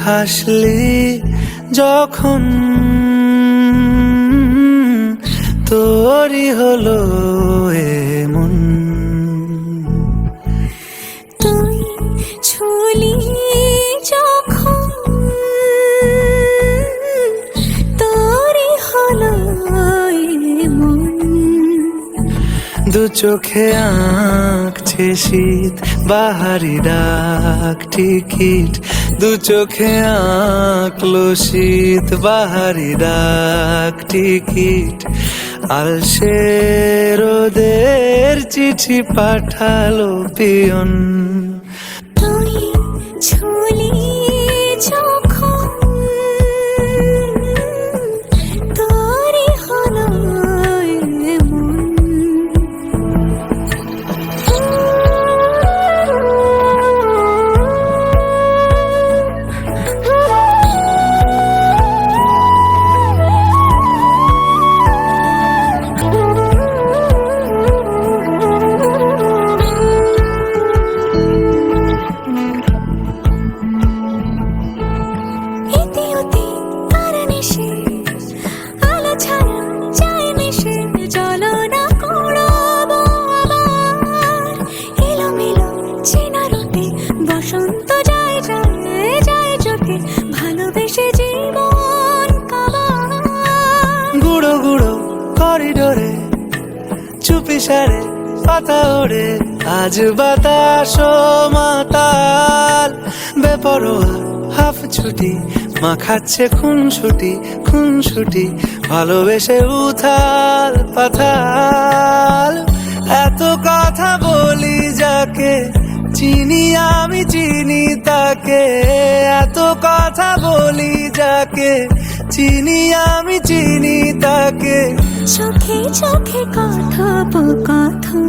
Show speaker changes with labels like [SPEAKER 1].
[SPEAKER 1] হাসলি যখন তোরই হলো এমন।
[SPEAKER 2] তুই ছুলি যখন তোরই হলো এমন।
[SPEAKER 1] দু চোখে আঁকছে শীত বাহারি ডাক টিকিট, দু চোখে আঁকলো শীত বাহারি ডাক টিকিট। আলসে রোদের চিঠি পাঠালো পিয়ন।
[SPEAKER 2] তুই ছুলি যখন তোরই হলো এমন। আলো ছাড়া যায় মিশে চলো না কুড়াবো আবার। এলোমেলো চেনা রুটে বসন্ত যায় যায় যায় চোখে ভালোবেসে জীবন কাবার।
[SPEAKER 1] গুঁড়ো গুঁড়ো করিডোরে চুপি সারে পাতা ওড়ে, আজ বাতাস মাতাল বেপরোয়া হাফ ছুটি মাখাচ্ছে খুনসুটি খুনসুটি ভালোবেসে উথাল পাথাল। এত কথা বলি যাকে চিনি আমি চিনি তাকে, এত কথা বলি যাকে চিনি আমি চিনি তাকে।
[SPEAKER 2] চোখে চোখে কথোপকথন